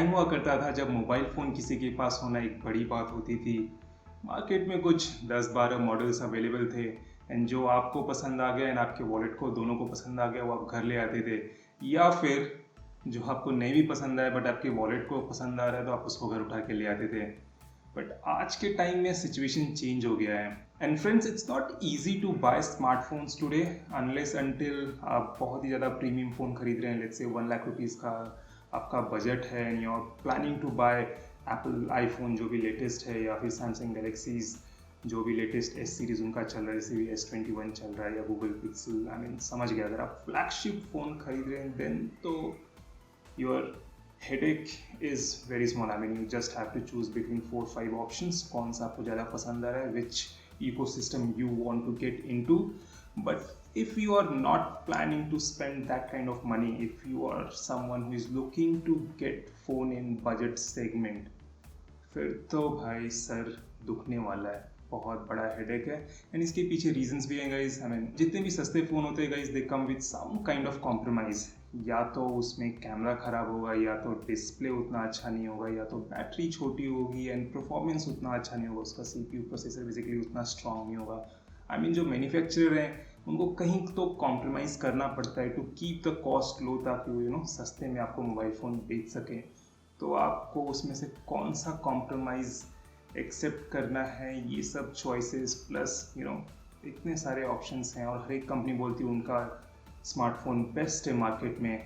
Time हुआ करता था जब मोबाइल फ़ोन किसी के पास होना एक बड़ी बात होती थी। मार्केट में कुछ 10-12 मॉडल्स अवेलेबल थे एंड जो आपको पसंद आ गया एंड आपके वॉलेट को दोनों को पसंद आ गया वो आप घर ले आते थे, या फिर जो आपको नहीं भी पसंद आया बट आपके वॉलेट को पसंद आ रहा है तो आप उसको घर उठा के ले आते थे। बट आज के टाइम में सिचुएशन चेंज हो गया है and friends, it's not easy to buy smartphones today unless until आप बहुत ही ज़्यादा प्रीमियम फ़ोन खरीद रहे हैं। लेट्स से 1 लाख रुपीज़ का आपका बजट है and you are planning to buy Apple iPhone जो भी लेटेस्ट है, या फिर सैमसंग गैलेक्सीज जो भी लेटेस्ट एस सीरीज उनका चल रहा है, जैसे भी S21 चल रहा है, या गूगल पिक्सल। आई मीन समझ गया, अगर आप फ्लैगशिप फ़ोन खरीद रहे हैं देन तो your headache is very small. I mean, you just have to choose between 4-5 options. कौन सा आपको ज़्यादा पसंद आ रहा है, which ecosystem you want to get into. But if you are not planning to spend that kind of money, if you are someone who is looking to get phone in budget segment, फिर तो भाई sir दुखने वाला है, बहुत बड़ा headache है। And इसके पीछे रीजंस भी हैं गाइज। आई मीन जितने भी सस्ते फ़ोन होते हैं guys, they come with some kind of compromise. या तो उसमें कैमरा ख़राब होगा, या तो डिस्प्ले उतना अच्छा नहीं होगा, या तो बैटरी छोटी होगी एंड परफॉर्मेंस उतना अच्छा नहीं होगा, उसका CPU प्रोसेसर बेसिकली उतना स्ट्रॉन्ग नहीं होगा। आई मीन जो मैन्युफैक्चरर हैं उनको कहीं तो कॉम्प्रोमाइज़ करना पड़ता है to keep the cost low, ताकि वो सस्ते में आपको मोबाइल फ़ोन बेच सकें। तो आपको उसमें से कौन सा कॉम्प्रोमाइज़ एक्सेप्ट करना है, ये सब चॉइसेस प्लस इतने सारे ऑप्शंस हैं और हर एक कंपनी बोलती है उनका स्मार्टफोन बेस्ट है मार्केट में,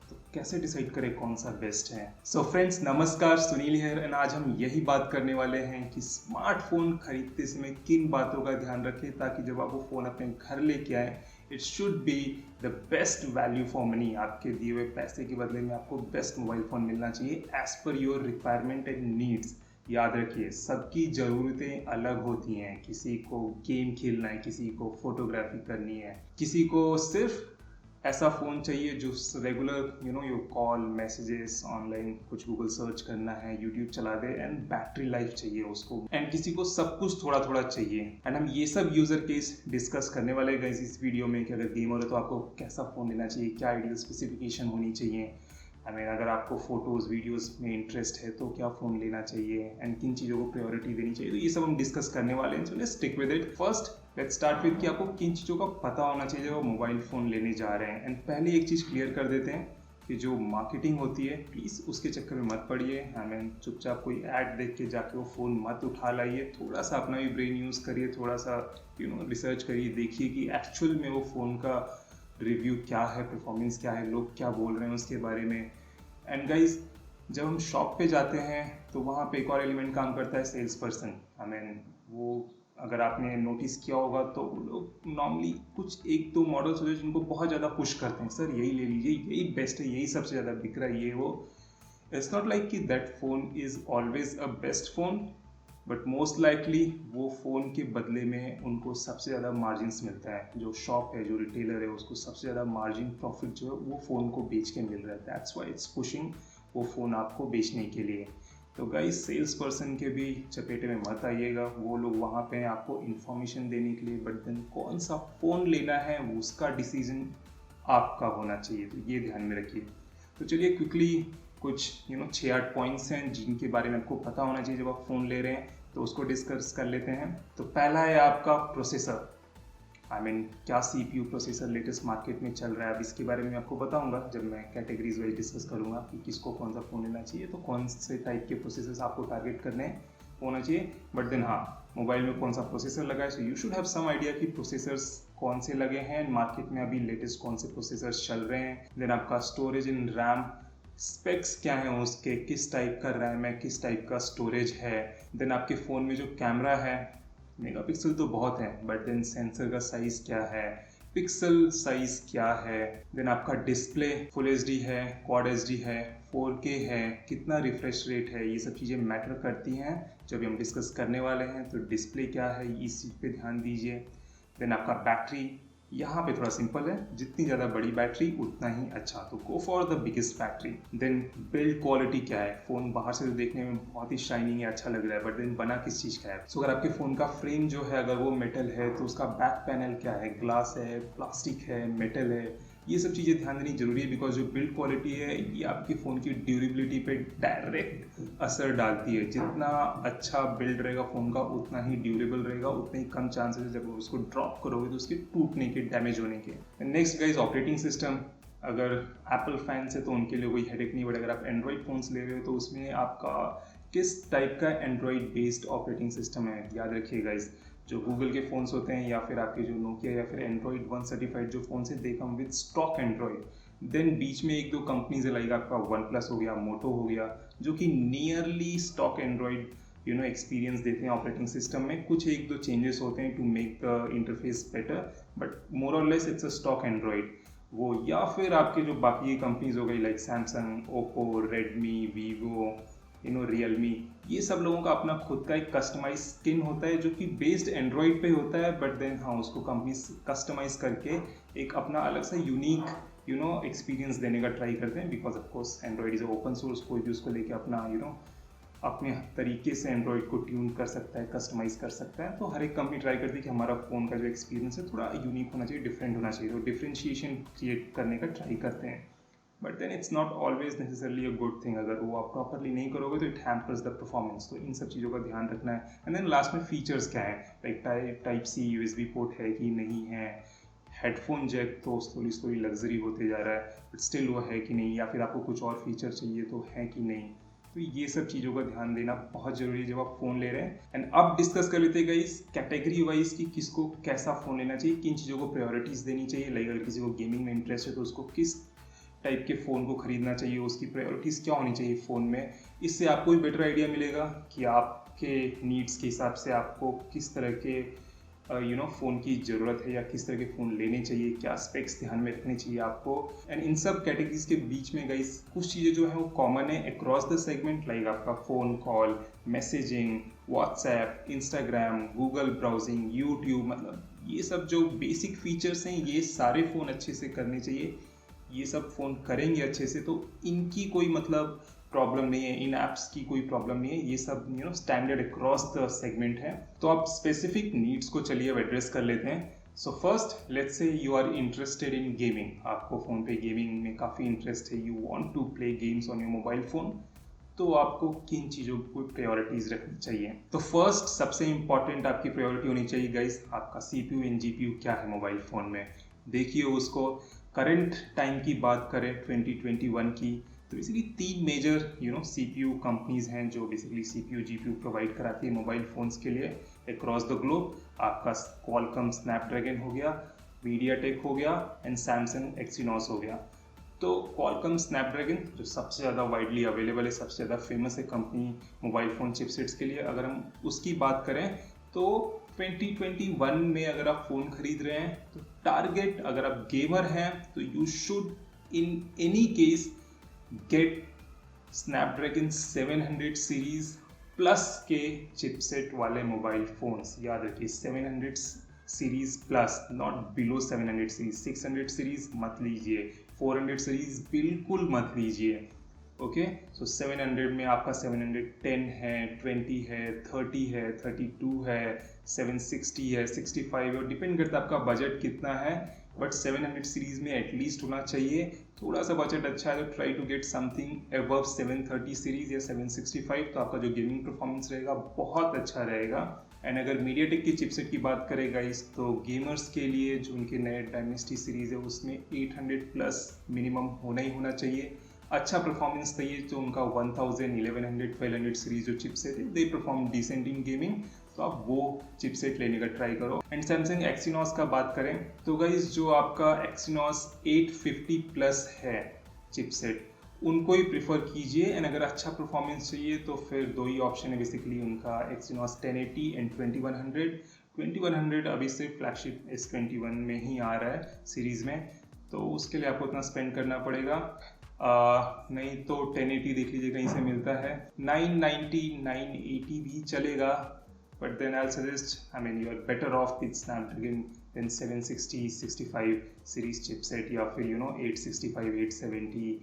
तो कैसे डिसाइड करें कौन सा बेस्ट है। सो फ्रेंड्स, नमस्कार, सुनील हियर एंड आज हम यही बात करने वाले हैं कि स्मार्टफोन खरीदते समय किन बातों का ध्यान रखें ताकि जब आप वो फ़ोन अपने घर लेके आए, it should be the best value for money. आपके दिए हुए पैसे के बदले में आपको बेस्ट मोबाइल फ़ोन मिलना चाहिए as per your requirement and needs. याद रखिए, सबकी ज़रूरतें अलग होती हैं। किसी को गेम खेलना है, किसी को फोटोग्राफी करनी है, किसी को सिर्फ ऐसा फ़ोन चाहिए जो regular your call messages online कुछ गूगल सर्च करना है, यूट्यूब चला दे एंड बैटरी लाइफ चाहिए उसको, एंड किसी को सब कुछ थोड़ा थोड़ा चाहिए। एंड हम ये सब यूज़र केस डिस्कस करने वाले हैं गाइस इस वीडियो में कि अगर गेमर है तो आपको कैसा फ़ोन लेना चाहिए, क्या आइडियल स्पेसिफिकेशन होनी चाहिए। आई मीन अगर आपको फ़ोटोज़ वीडियोज़ में इंटरेस्ट है तो क्या फ़ोन लेना चाहिए एंड किन चीज़ों को प्रायोरिटी देनी चाहिए, तो ये सब हम डिस्कस करने वाले हैं। So let's stick with it. First let's start with कि आपको किन चीज़ों का पता होना चाहिए जब आप मोबाइल फ़ोन लेने जा रहे हैं। एंड पहले एक चीज़ क्लियर कर देते हैं कि जो मार्केटिंग होती है प्लीज़ उसके चक्कर में मत पड़िए। आई मीन चुपचाप कोई ऐड देख के जाके वो फ़ोन मत उठा लाइए। थोड़ा सा अपना भी ब्रेन यूज़ करिए, थोड़ा सा रिसर्च करिए, देखिए कि एक्चुअल में वो फ़ोन का रिव्यू क्या है, परफॉर्मेंस क्या है, लोग क्या बोल रहे हैं उसके बारे में। एंड गाइज, जब हम शॉप पे जाते हैं तो वहाँ पे एक और एलिमेंट काम करता है, सेल्स पर्सन। आई मीन वो अगर आपने नोटिस किया होगा तो वो लोग नॉर्मली कुछ 1-2 मॉडल्स होते हैं जिनको बहुत ज़्यादा पुश करते हैं, सर यही ले लीजिए, यही बेस्ट है, यही सबसे ज़्यादा बिक रहा है, ये वो। इट्स नॉट लाइक कि that phone is always a best phone, but most likely वो फ़ोन के बदले में उनको सबसे ज़्यादा मार्जिन्स मिलता है। जो शॉप है, जो रिटेलर है, उसको सबसे ज़्यादा मार्जिन प्रॉफिट जो है वो फ़ोन को बेच के मिल रहा है। दैट्स वाई इट्स पुशिंग वो फ़ोन आपको बेचने के लिए। तो गाइस, सेल्स पर्सन के भी चपेटे में मत आइएगा। वो लोग वहाँ पे हैं आपको इन्फॉर्मेशन देने के लिए, बट देन कौन सा फ़ोन लेना है उसका डिसीजन आपका होना चाहिए, तो ये ध्यान में रखिए। तो चलिए क्विकली कुछ 6-8 पॉइंट्स हैं जिनके बारे में आपको पता होना चाहिए जब आप फ़ोन ले रहे हैं, तो उसको डिस्कस कर लेते हैं। तो पहला है आपका प्रोसेसर। आई मीन क्या CPU प्रोसेसर लेटेस्ट मार्केट में चल रहा है, अब इसके बारे में आपको बताऊंगा जब मैं कैटेगरीज वाइज डिस्कस करूंगा कि किसको कौन सा फ़ोन लेना चाहिए, तो कौन से टाइप के प्रोसेसर्स आपको टारगेट करने होना चाहिए। बट देन हाँ, मोबाइल में कौन सा प्रोसेसर लगा है, so you should have some idea कि प्रोसेसर्स कौन से लगे हैं मार्केट में, अभी लेटेस्ट कौन से प्रोसेसर्स चल रहे हैं। देन आपका स्टोरेज इन रैम स्पेक्स क्या है उसके, किस टाइप का रैम है, किस टाइप का स्टोरेज है। देन आपके फ़ोन में जो कैमरा है, मेगापिक्सल तो बहुत है, बट देन सेंसर का साइज़ क्या है, पिक्सल साइज़ क्या है। देन आपका डिस्प्ले फुल HD है, क्वाड HD है, 4K है, कितना रिफ्रेश रेट है, ये सब चीज़ें मैटर करती हैं जब हम डिस्कस करने वाले हैं। तो डिस्प्ले क्या है, इस चीज़ पे ध्यान दीजिए। देन आपका बैटरी, यहाँ पे थोड़ा सिंपल है, जितनी ज़्यादा बड़ी बैटरी उतना ही अच्छा, तो go for the biggest battery. Then build quality क्या है, फ़ोन बाहर से तो देखने में बहुत ही शाइनिंग है, अच्छा लग रहा है, बट देन बना किस चीज़ का है। सो अगर आपके फ़ोन का फ्रेम जो है अगर वो मेटल है तो उसका बैक पैनल क्या है, ग्लास है, प्लास्टिक है, मेटल है, ये सब चीज़ें ध्यान देनी जरूरी है, बिकॉज जो बिल्ड क्वालिटी है ये आपके फ़ोन की ड्यूरेबिलिटी पे डायरेक्ट असर डालती है। जितना अच्छा बिल्ड रहेगा फ़ोन का उतना ही ड्यूरेबल रहेगा, उतने ही कम चांसेस है जब उसको ड्रॉप करोगे तो उसके टूटने के, डैमेज होने के। Next guys, operating system. अगर एप्पल फैंस है तो उनके लिए कोई हेडेक नहीं, बट अगर आप एंड्रॉइड फ़ोन्स ले रहे हो तो उसमें आपका किस टाइप का एंड्रॉइड बेस्ड ऑपरेटिंग सिस्टम है। याद रखिए गाइस, जो गूगल के फ़ोन्स होते हैं या फिर आपके जो नोकिया या फिर एंड्रॉइड 1 सर्टिफाइड जो फ़ोन्स हैं, they come with stock Android. Then बीच में एक दो कंपनीज है, लाइक आपका वन प्लस हो गया, मोटो हो गया, जो कि नियरली स्टॉक एंड्रॉइड एक्सपीरियंस देते हैं ऑपरेटिंग सिस्टम में। कुछ एक दो चेंजेस होते हैं to make the interface better, but more और less it's a stock Android वो। या फिर आपके जो बाकी कंपनीज हो गई like Samsung, Oppo, Redmi, Vivo, Realme, ये सब लोगों का अपना खुद का एक कस्टमाइज स्किन होता है जो कि बेस्ड एंड्रॉइड पे होता है, बट देन हाँ उसको कंपनी कस्टमाइज करके एक अपना अलग सा यूनिक एक्सपीरियंस देने का ट्राई करते हैं, because of course Android is open source. कोई भी उसको लेके अपना अपने तरीके से एंड्रॉइड को ट्यून कर सकता है, कस्टमाइज कर सकता है। तो हर एक कंपनी ट्राई करती है कि हमारा फ़ोन का जो एक्सपीरियंस है थोड़ा यूनिक होना चाहिए, डिफरेंट होना चाहिए, तो डिफ्रेंशिएशन क्रिएट करने का ट्राई करते हैं। But then it's not always necessarily a good thing. अगर वो आप प्रॉपरली नहीं करोगे तो इट हैम्पर्स द परफॉर्मेंस। तो इन सब चीज़ों का ध्यान रखना है। एंड देन लास्ट में फीचर्स क्या है, like type C USB port है कि नहीं है, हेडफोन जैक तो स्लोली लग्जरी होते जा रहा है, बट स्टिल वो है कि नहीं, या फिर आपको कुछ और फीचर चाहिए तो है कि नहीं। तो ये सब चीज़ों का ध्यान देना बहुत ज़रूरी है जब आप फ़ोन ले रहे हैं। एंड अब डिस्कस कर लेते हैं गाइस कैटेगरी वाइज कि किसको कैसा फ़ोन लेना चाहिए, किन चीज़ों को प्रायोरिटीज़ देनी चाहिए। लाइक अगर किसी को गेमिंग में इंटरेस्ट है तो उसको किस टाइप के फ़ोन को ख़रीदना चाहिए, उसकी प्रायोरिटीज़ क्या होनी चाहिए फ़ोन में। इससे आपको भी बेटर आइडिया मिलेगा कि आपके नीड्स के हिसाब से आपको किस तरह के फ़ोन की ज़रूरत है या किस तरह के फ़ोन लेने चाहिए, क्या स्पेक्स ध्यान में रखने चाहिए आपको। एंड इन सब कैटेगरीज के बीच में गाइस कुछ चीज़ें जो है वो कॉमन है अक्रॉस द सेगमेंट, लाइक आपका phone call, messaging, WhatsApp, Instagram, Google browsing, YouTube, मतलब ये सब जो बेसिक फीचर्स हैं ये सारे फ़ोन अच्छे से करने चाहिए। ये सब फ़ोन करेंगे अच्छे से तो इनकी कोई मतलब प्रॉब्लम नहीं है, इन ऐप्स की कोई प्रॉब्लम नहीं है। ये सब स्टैंडर्ड अक्रॉस द सेगमेंट है। तो आप स्पेसिफिक नीड्स को चलिए अब एड्रेस कर लेते हैं। So first let's say you are interested in gaming, आपको फ़ोन पे गेमिंग में काफ़ी इंटरेस्ट है, you want to play games on your mobile phone, तो आपको किन चीज़ों को प्रायोरिटीज़ रखनी चाहिए। तो फर्स्ट सबसे इंपॉर्टेंट आपकी प्रायोरिटी होनी चाहिए गाइस, आपका CPU एंड GPU क्या है मोबाइल फ़ोन में। देखिए उसको करंट टाइम की बात करें 2021 की, तो बेसिकली 3 मेजर CPU कंपनीज हैं जो बेसिकली CPU GPU प्रोवाइड कराती है मोबाइल फ़ोन्स के लिए अक्रॉस द ग्लोब। आपका क्वालकॉम स्नैपड्रैगन हो गया, मीडियाटेक हो गया एंड सैमसंग एक्सिनोस हो गया। तो क्वालकॉम स्नैपड्रैगन जो सबसे ज़्यादा वाइडली अवेलेबल है, सबसे ज़्यादा फेमस है कंपनी मोबाइल फ़ोन चिपसेट्स के लिए, अगर हम उसकी बात करें तो 2021 में अगर आप फ़ोन खरीद रहे हैं तो टारगेट, अगर आप गेमर हैं तो you should in any case get Snapdragon 700 series plus के चिपसेट वाले मोबाइल फोन्स। याद रखिए 700 series plus, not below 700 series. 600 series मत लीजिए, 400 सीरीज बिल्कुल मत लीजिए। ओके, सो 700 में आपका 710 है, 20 है, 30 है, 32 है, 760 है, 65 है, डिपेंड करता है आपका बजट कितना है। बट 700 सीरीज में एटलीस्ट होना चाहिए। थोड़ा सा बजट अच्छा है तो try to get something above 730 series या 765, तो आपका जो गेमिंग परफॉर्मेंस रहेगा बहुत अच्छा रहेगा। एंड अगर मीडियाटेक की चिपसेट की बात करें गाइस, तो गेमर्स के लिए जो उनके नए डायनेस्टी सीरीज है उसमें 800 प्लस मिनिमम होना ही होना चाहिए। अच्छा परफॉर्मेंस चाहिए जो उनका 1000, 1100, 1200 सीरीज जो चिपसेट है, they perform decent in gaming, तो आप वो चिपसेट लेने का ट्राई करो। एंड सैमसंग एक्सिनोस का बात करें तो गाइस जो आपका एक्सिनोस 850 प्लस है चिपसेट, उनको ही प्रिफर कीजिए। एंड अगर अच्छा परफॉर्मेंस चाहिए तो फिर दो ही ऑप्शन है बेसिकली उनका, एक्सिनोस 1080 एंड 2100। 2100 अभी से फ्लैगशिप S21 में ही आ रहा है सीरीज में, तो उसके लिए आपको उतना स्पेंड करना पड़ेगा। नहीं तो 1080 देख लीजिए कहीं से मिलता है, 990, 980 भी चलेगा। But then I'll suggest, I mean, you are better off with Snapdragon than 760, 65 series chipset या फिर 865, 870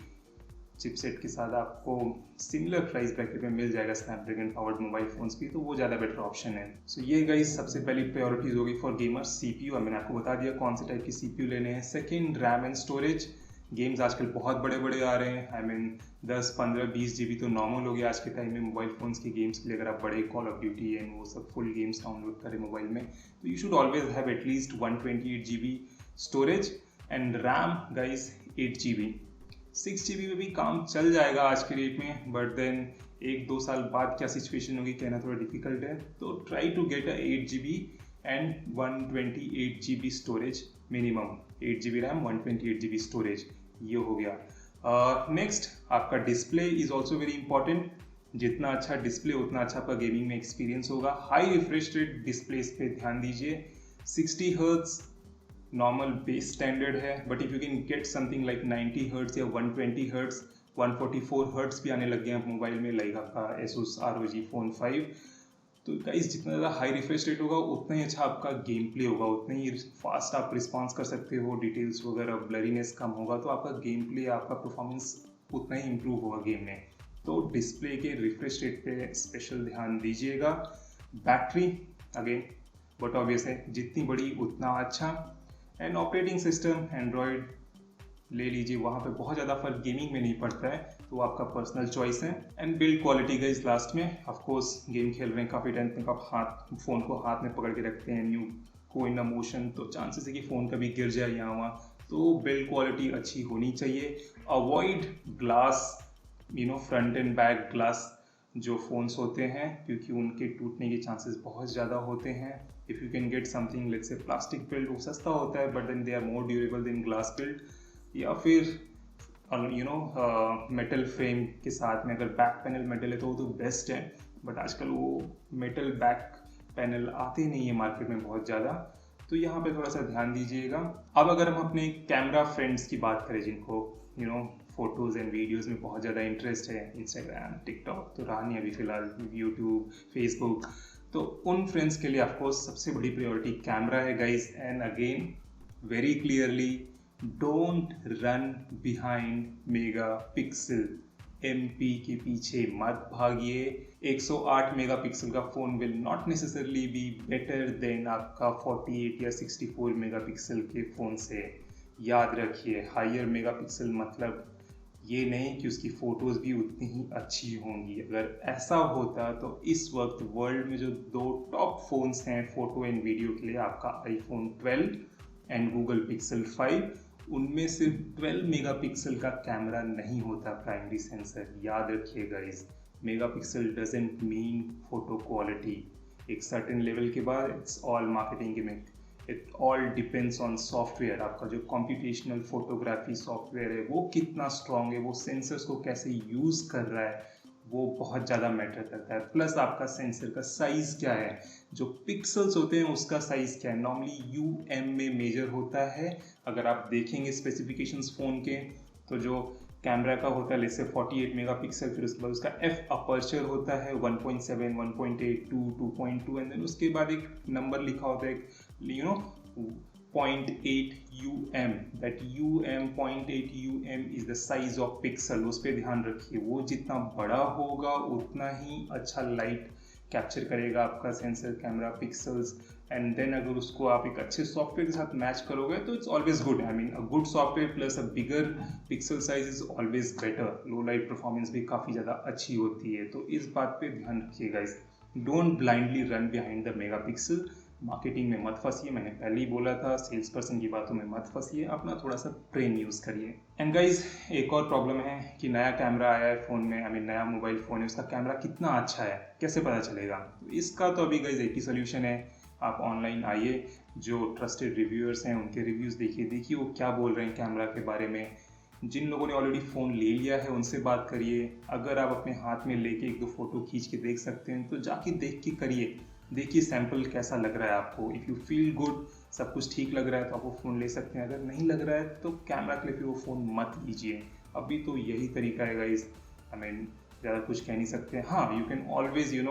चिपसेट के साथ आपको सिमिलर प्राइस ब्रैकेट में मिल जाएगा स्नैपड्रैगन पावर्ड मोबाइल फोन्स भी, तो वो ज़्यादा बेटर ऑप्शन है। सो ये गाइस सबसे पहली प्रायोरिटीज होगी फॉर गेमर्स। सीपीयू, मैंने आपको बता दिया कौन से टाइप की सीपीयू लेने हैं। Second, RAM and storage. Games आजकल बहुत बड़े बड़े आ रहे हैं, 10, 15, 20 GB तो नॉर्मल हो गया आज के टाइम में मोबाइल फोन्स की गेम्स के लिए। अगर आप बड़े कॉल ऑफ ड्यूटी एंड वो सब फुल गेम्स डाउनलोड करें मोबाइल में, तो you should always have at least 128 GB storage and RAM guys 8 GB। 6 GB में भी काम चल जाएगा आज के रेट में, बट देन 1-2 साल बाद क्या सिचुएशन होगी कहना थोड़ा डिफिकल्ट है। तो try to get 8 GB and 128 GB storage minimum. 8 GB RAM, 128 GB storage, ये हो गया। नेक्स्ट, आपका display is also very important. जितना अच्छा डिस्प्ले उतना अच्छा आपका गेमिंग में एक्सपीरियंस होगा। हाई रिफ्रेश रेट डिस्प्लेस पे ध्यान दीजिए। 60 हर्ट्ज नॉर्मल बेस स्टैंडर्ड है, but if you can get something like 90 hertz या 120 हर्ट्ज, 144 हर्ट्ज भी आने लग गए हैं मोबाइल में, लाइक आपका Asus ROG Phone 5। तो गाइस जितना ज़्यादा हाई रिफ्रेश रेट होगा उतना ही अच्छा आपका गेम प्ले होगा, उतना ही फास्ट आप रिस्पॉन्स कर सकते हो, डिटेल्स वगैरह ब्लरीनेस कम होगा, तो आपका गेम प्ले, आपका परफॉर्मेंस उतना ही इम्प्रूव होगा गेम में। तो डिस्प्ले के रिफ्रेश रेट पे स्पेशल ध्यान दीजिएगा। बैटरी अगेन बट ऑब्वियस है, जितनी बड़ी उतना अच्छा। एंड ऑपरेटिंग सिस्टम एंड्रॉयड ले लीजिए, वहाँ पे बहुत ज़्यादा फर्क गेमिंग में नहीं पड़ता है, तो आपका पर्सनल चॉइस है। एंड बिल्ड क्वालिटी का इस लास्ट में, ऑफ कोर्स गेम खेल रहे हैं काफ़ी टाइम तक, आप फ़ोन को हाथ में पकड़ के रखते हैं, न्यू को इन मोशन, तो चांसेस है कि फ़ोन कभी गिर जाए यहाँ वहाँ, तो बिल्ड क्वालिटी अच्छी होनी चाहिए। Avoid glass, front end back glass जो फ़ोन्स होते हैं, क्योंकि उनके टूटने के चांसेस बहुत ज़्यादा होते हैं। If you can get something let's say plastic build, वो सस्ता होता है, but then they are more durable than glass build. या फिर मेटल फ्रेम के साथ में, अगर बैक पैनल मेटल है तो वो तो बेस्ट है, बट आजकल वो मेटल बैक पैनल आते नहीं है मार्केट में बहुत ज़्यादा, तो यहाँ पे थोड़ा सा ध्यान दीजिएगा। अब अगर हम अपने कैमरा फ्रेंड्स की बात करें, जिनको फोटोज़ एंड वीडियोज़ में बहुत ज़्यादा इंटरेस्ट है, इंस्टाग्राम, टिकटॉक तो रहा नहीं अभी फ़िलहाल, यूट्यूब, फेसबुक, तो उन फ्रेंड्स के लिए ऑफकोर्स सबसे बड़ी प्रायोरिटी कैमरा है guys. And again very clearly, don't run behind megapixel. MP के पीछे मत भागिए। 108 मेगापिक्सल का phone will not necessarily be better than आपका 48 या 64 मेगापिक्सल के फ़ोन से। याद रखिए, हायर मेगापिक्सल मतलब ये नहीं कि उसकी फ़ोटोज़ भी उतनी ही अच्छी होंगी। अगर ऐसा होता तो इस वक्त वर्ल्ड में जो 2 टॉप फ़ोन्स हैं फ़ोटो एंड वीडियो के लिए, आपका iPhone 12 एंड Google Pixel 5, उनमें सिर्फ 12 मेगापिक्सल का कैमरा नहीं होता प्राइमरी सेंसर। याद रखिए guys, megapixel doesn't mean photo quality. एक सर्टेन लेवल के बाद it's all marketing gimmick. It all depends on software. आपका जो कंप्यूटेशनल फोटोग्राफी सॉफ्टवेयर है वो कितना स्ट्रॉन्ग है, वो सेंसर्स को कैसे यूज़ कर रहा है, वो बहुत ज़्यादा मैटर करता है। प्लस आपका सेंसर का साइज़ क्या है, जो पिक्सल्स होते हैं उसका साइज़ क्या है, नॉर्मली UM में मेजर होता है। अगर आप देखेंगे स्पेसिफिकेशंस फ़ोन के, तो जो कैमरा का होता है जैसे 48 मेगापिक्सल, फिर उसके बाद उसका f अपर्चर होता है 1.7, 1.8, 2, 2.2, एंड देन उसके बाद एक नंबर लिखा होता है, 0.8 UM। That UM 0.8 UM is the size of pixel. उस पर ध्यान रखिए, वो जितना बड़ा होगा उतना ही अच्छा लाइट कैप्चर करेगा आपका sensor camera pixels. And then अगर उसको आप एक अच्छे सॉफ्टवेयर के साथ मैच करोगे तो it's always good. I mean a good software plus a bigger pixel size is always better. Low light performance भी काफ़ी ज़्यादा अच्छी होती है, तो इस बात पे ध्यान रखिए guys. Don't blindly run behind the megapixel. Marketing में मत फंसिए, मैंने पहले ही बोला था, सेल्स पर्सन की बातों में मत फंसिए, अपना थोड़ा सा ब्रेन यूज़ करिए। एंड गाइज एक और प्रॉब्लम है कि नया कैमरा आया है फ़ोन में, आई मीन नया मोबाइल फ़ोन है, उसका कैमरा कितना अच्छा है कैसे पता चलेगा। तो इसका तो अभी गाइज एक ही सोल्यूशन है, आप ऑनलाइन आइए, जो ट्रस्टेड रिव्यूअर्स हैं उनके रिव्यूज़ देखिए वो क्या बोल रहे हैं कैमरा के बारे में। जिन लोगों ने ऑलरेडी फ़ोन ले लिया है उनसे बात करिए। अगर आप अपने हाथ में लेके 1-2 फ़ोटो खींच के देख सकते हैं तो जाके देख के करिए, देखिए सैंपल कैसा लग रहा है आपको। इफ़ यू फील गुड, सब कुछ ठीक लग रहा है तो आप वो फ़ोन ले सकते हैं। अगर नहीं लग रहा है तो कैमरा के लिए फिर वो फ़ोन मत लीजिए। अभी तो यही तरीका है गाइज, आई मीन ज़्यादा कुछ कह नहीं सकते। हाँ, you can always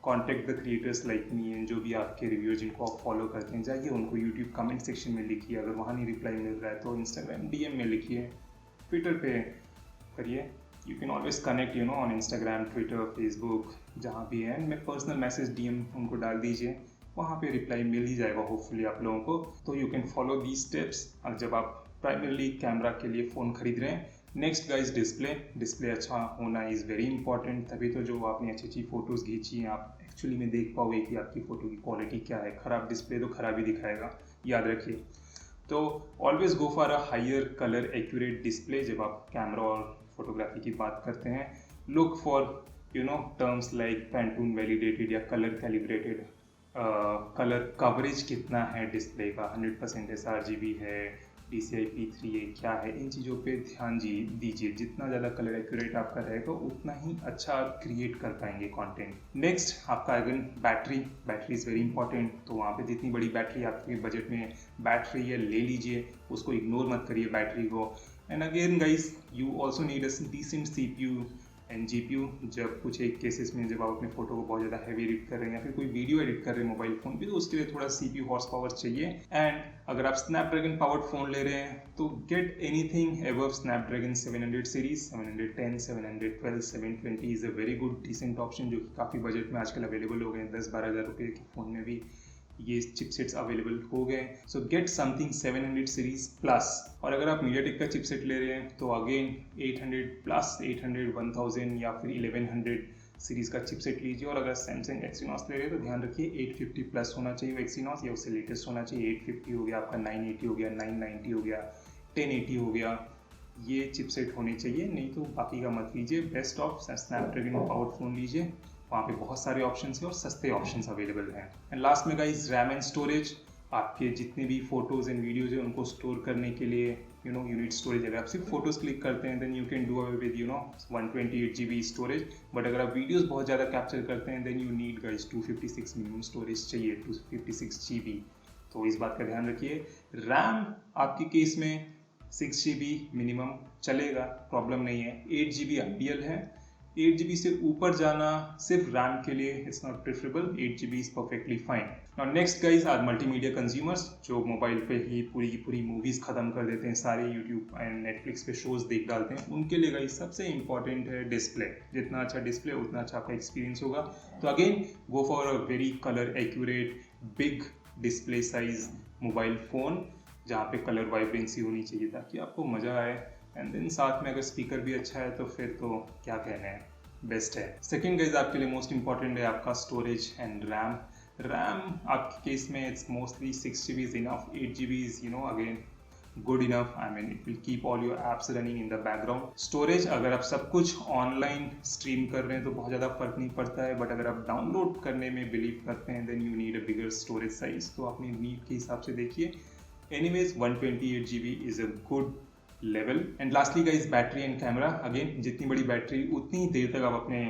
contact the creators like me, and जो भी आपके रिव्यूअर जिनको आप फॉलो करते हैं, जाइए उनको यूट्यूब कमेंट सेक्शन में लिखिए। अगर वहाँ नहीं रिप्लाई मिल रहा है तो इंस्टाग्राम DM में लिखिए, ट्विटर पे करिए, you can always connect on Instagram, Twitter, Facebook, जहाँ भी है। मैं पर्सनल मैसेज DM उनको डाल दीजिए, वहाँ पे रिप्लाई मिल ही जाएगा होपफुली आप लोगों को। तो you can follow the steps जब आप प्राइमरली कैमरा के लिए फ़ोन खरीद रहे हैं। नेक्स्ट गाइज, डिस्प्ले अच्छा होना इज़ वेरी इंपॉर्टेंट। तभी तो जो आपने अच्छी अच्छी फ़ोटोज़ खींची हैं आप एक्चुअली में देख पाओगे कि आपकी फ़ोटो की क्वालिटी क्या है। ख़राब डिस्प्ले तो ख़राब ही दिखाएगा, याद रखिए। तो always go for a higher colour accurate display जब आप कैमरा और फोटोग्राफी की बात करते हैं। Look for terms like Pantone validated या कलर कैलिब्रेटेड। कलर कवरेज कितना है डिस्प्ले का, 100% sRGB है, DCI P3 है, क्या है, इन चीज़ों पे ध्यान दीजिए। जितना ज़्यादा कलर एक्यूरेट आपका रहेगा उतना ही अच्छा आप क्रिएट कर पाएंगे कंटेंट। नेक्स्ट आपका again battery is very important. तो वहाँ पे जितनी बड़ी बैटरी आपके बजट में बैटरी है ले लीजिए, उसको इग्नोर मत करिए बैटरी को। And again guys, you also need a decent CPU and GPU। जब कुछ एक केसेस में जब आप अपने फोटो को बहुत ज़्यादा हैवी एडिट कर रहे हैं या फिर कोई वीडियो एडिट कर रहे हैं मोबाइल फ़ोन पे, तो उसके लिए थोड़ा CPU हॉर्स पावर चाहिए। एंड अगर आप स्नैपड्रैगन पावर्ड फ़ोन ले रहे हैं तो get anything above Snapdragon 700 series, 710, 712, 720 is a very good decent option, जो कि काफ़ी बजट में आजकल अवेलेबल हो गए हैं। 10-12 हज़ार रुपये के फ़ोन में भी ये चिपसेट्स अवेलेबल हो गए। सो गेट समथिंग 700 सीरीज प्लस। और अगर आप MediaTek का चिपसेट ले रहे हैं तो अगेन 800 प्लस, 800, 1000 या फिर 1100 सीरीज का चिपसेट लीजिए। और अगर Samsung Exynos ले रहे हैं तो ध्यान रखिए 850 प्लस होना चाहिए वो Exynos, या उससे लेटेस्ट होना चाहिए। 850 हो गया आपका, 980 हो गया, 990 हो गया, 1080 हो गया, ये चिपसेट होने चाहिए। नहीं तो बाकी का मत लीजिए। Best of Snapdragon powered phone लीजिए, वहाँ पे बहुत सारे ऑप्शंस हैं और सस्ते ऑप्शंस अवेलेबल हैं। एंड लास्ट में गाइस, रैम एंड स्टोरेज। आपके जितने भी फोटोज़ एंड वीडियोज़ हैं उनको स्टोर करने के लिए यू नीड स्टोरेज। अगर आप सिर्फ फोटोज़ क्लिक करते हैं then you can do away with 128 GB storage. But अगर आप वीडियोज़ बहुत ज़्यादा कैप्चर करते हैं then you need guys 256 minimum storage चाहिए, 256 GB। तो इस बात का ध्यान रखिए। रैम आपके केस में 6 GB मिनिमम चलेगा, प्रॉब्लम नहीं है। 8 GB आइडियल है। 8 GB से ऊपर जाना सिर्फ रैम के लिए it's not preferable. 8 GB is perfectly fine. और next guys are multimedia consumers, जो मोबाइल पे ही पूरी की पूरी मूवीज खत्म कर देते हैं, सारे यूट्यूब एंड नेटफ्लिक्स पे शोज देख डालते हैं। उनके लिए गाइज सबसे इंपॉर्टेंट है डिस्प्ले। जितना अच्छा डिस्प्ले उतना अच्छा आपका एक्सपीरियंस होगा। तो again go for a very colour accurate big display size mobile phone, जहाँ पे कलर वाइब्रेंसी होनी चाहिए ताकि आपको मज़ा आए। एंड देन साथ में अगर स्पीकर भी अच्छा है तो फिर तो क्या कहना है, बेस्ट है। सेकेंड गाइज आपके लिए मोस्ट इंपॉर्टेंट है आपका स्टोरेज एंड रैम। रैम आपके केस में it's mostly 6 GB is enough, 8 GB is again good enough. I mean it will keep all your apps running in the background. Storage, अगर आप सब कुछ ऑनलाइन स्ट्रीम कर रहे हैं तो बहुत ज़्यादा फर्क नहीं पड़ता है। बट अगर आप डाउनलोड करने में बिलीव करते हैं then you need a bigger storage size. तो अपनी नीड के हिसाब से देखिए। Anyways 128 GB is a good level. And lastly guys battery and camera. Again जितनी बड़ी बैटरी उतनी ही देर तक आप अपने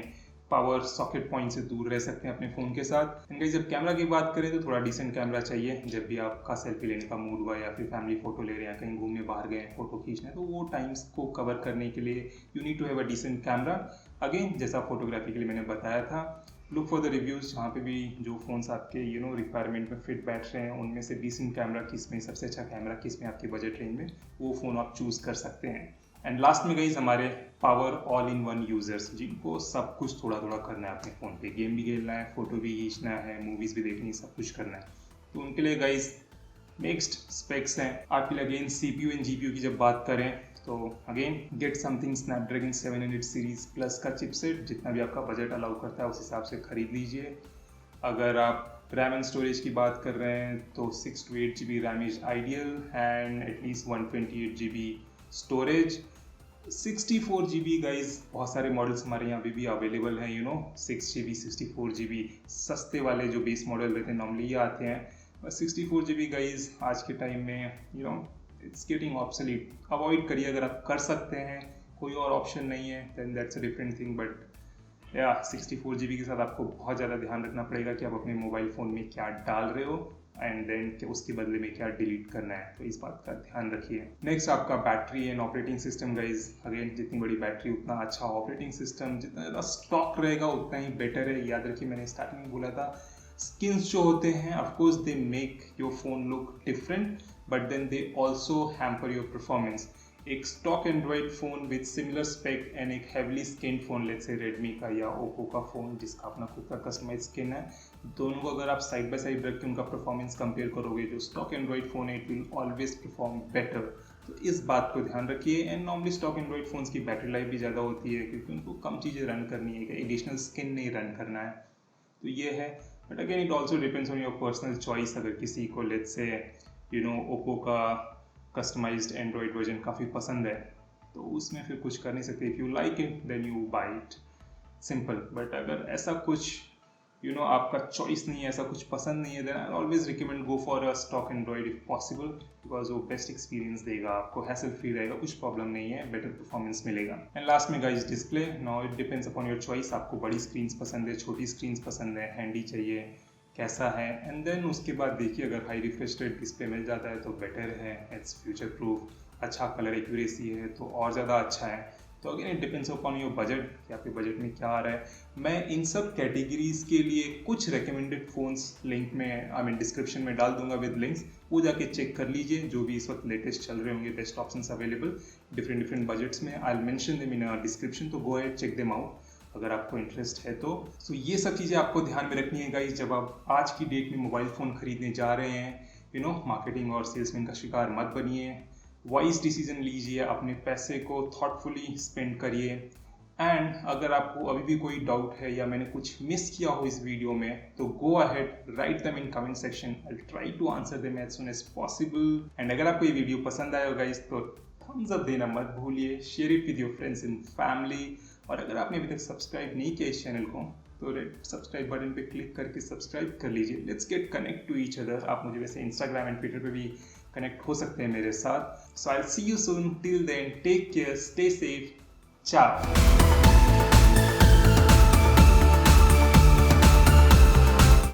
पावर सॉकेट पॉइंट से दूर रह सकते हैं अपने फ़ोन के साथ। एंड गाइज जब कैमरा की बात करें तो थोड़ा डिसेंट कैमरा चाहिए। जब भी आपका सेल्फी लेने का मूड हुआ या फिर फैमिली फ़ोटो ले रहे हैं, कहीं घूमने बाहर गए हैं फ़ोटो खींचने, तो वो टाइम्स को कवर करने के लिए you need to have a decent camera. Again जैसा फोटोग्राफी के लिए मैंने बताया था, लुक फॉर द रिव्यूज़, जहाँ पे भी जो फ़ोन्स आपके रिक्वायरमेंट में फिट बैठ रहे हैं उनमें से डिसेंट कैमरा किस में, सबसे अच्छा कैमरा किस में आपके बजट रेंज में, वो फ़ोन आप चूज़ कर सकते हैं। एंड लास्ट में गाइस हमारे power all in one users, जिनको सब कुछ थोड़ा थोड़ा करना है अपने फ़ोन पे, गेम भी खेलना है, फोटो भी खींचना है, मूवीज़ भी देखनी है, सब कुछ करना है। तो उनके लिए गाइस नेक्स्ट स्पेक्स हैं आपके लिए। अगेन CPU एंड GPU की जब बात करें तो again get something Snapdragon 700 series plus का चिपसेट, जितना भी आपका बजट अलाउ करता है उस हिसाब से खरीद लीजिए। अगर आप रैम एंड स्टोरेज की बात कर रहे हैं तो 6 to 8 GB RAM is ideal and at least 128 GB storage. 64 GB guys, बहुत सारे मॉडल्स हमारे यहाँ भी अवेलेबल हैं 6 GB 64 GB सस्ते वाले जो बेस मॉडल रहते हैं नॉर्मली ये आते हैं। बस 64 GB गाइज आज के टाइम में इट्स गेटिंग ऑब्सोलीट। अवॉइड करिए अगर आप कर सकते हैं, कोई और ऑप्शन नहीं है then that's a different thing. But या 64 GB के साथ आपको बहुत ज़्यादा ध्यान रखना पड़ेगा कि आप अपने मोबाइल फ़ोन में क्या डाल रहे हो एंड देन उसके बदले में क्या डिलीट करना है, तो इस बात का ध्यान रखिए। नेक्स्ट आपका battery and operating system guys. Again जितनी बड़ी बैटरी उतना अच्छा ऑपरेटिंग सिस्टम, जितना ज़्यादा स्टॉक रहेगा उतना ही बेटर है। याद रखिए मैंने स्टार्टिंग में बोला था, स्किन्स जो होते हैं of course they make your phone look different but then they also hamper your performance. एक stock Android phone with similar spec and एक heavily skin phone, let's say Redmi का या ओप्पो का फ़ोन जिसका अपना खुद का कस्टमाइज स्किन है, दोनों को अगर आप साइड बाय साइड रख के उनका परफॉर्मेंस कंपेयर करोगे, जो स्टॉक एंड्रॉइड फ़ोन है it will always perform better. तो इस बात को ध्यान रखिए। And normally stock Android phones की बैटरी लाइफ भी ज़्यादा होती है क्योंकि उनको कम चीज़ें रन करनी है, एडिशनल स्किन नहीं रन करना है। तो ये है, but again it also depends on your personal choice. अगर किसी को लेट्स से ओप्पो का कस्टमाइज्ड एंड्रॉइड वर्जन काफ़ी पसंद है तो उसमें फिर कुछ कर नहीं सकते। If you like it then you buy it, simple. But अगर ऐसा कुछ आपका चॉइस नहीं है, ऐसा कुछ पसंद नहीं है, then I always recommend go for a stock Android if possible, because वो बेस्ट एक्सपीरियंस देगा आपको, हैसल फ्री रहेगा, कुछ प्रॉब्लम नहीं है, बेटर परफॉर्मेंस मिलेगा। एंड लास्ट में guys display, now it depends upon your choice. आपको बड़ी स्क्रीन पसंद है, छोटी स्क्रीन पसंद है, हैंडी चाहिए, कैसा है, एंड देन उसके बाद देखिए अगर हाई रिफ्रेश रेट डिस्प्ले मिल जाता है तो बेटर है, इट्स फ्यूचर प्रूफ, अच्छा कलर एक्यूरेसी है तो और ज़्यादा अच्छा है। तो again it depends upon your budget कि आपके बजट में क्या आ रहा है। मैं इन सब कैटेगरीज के लिए कुछ रिकमेंडेड फ़ोन्स लिंक में डिस्क्रिप्शन में डाल दूंगा विद लिंक्स, वो जाके चेक कर लीजिए जो भी इस वक्त लेटेस्ट चल रहे होंगे, best options available different budgets में। I will mention them in description, तो go ahead check them out अगर आपको इंटरेस्ट है तो। ये सब चीज़ें आपको ध्यान में रखनी है गाइस जब आप आज की डेट में मोबाइल फ़ोन खरीदने जा रहे हैं। मार्केटिंग और सेल्समैन का शिकार मत बनिए, वाइज डिसीजन लीजिए, अपने पैसे को थॉटफुली स्पेंड करिए। एंड अगर आपको अभी भी कोई डाउट है या मैंने कुछ मिस किया हो इस वीडियो में तो go ahead write them in comment section, I will try to answer them as soon as possible. And अगर आपको ये वीडियो पसंद आया हो गाइस तो थम्स अप देना मत भूलिए, share it with your friends and family. और अगर आपने अभी तक सब्सक्राइब नहीं किया इस चैनल को तो रेड सब्सक्राइब बटन पे क्लिक करके सब्सक्राइब कर लीजिए। Let's get connect to each other. आप मुझे वैसे इंस्टाग्राम एंड ट्विटर पे भी कनेक्ट हो सकते हैं मेरे साथ। So I will see you soon, till then take care, stay safe, चाओ।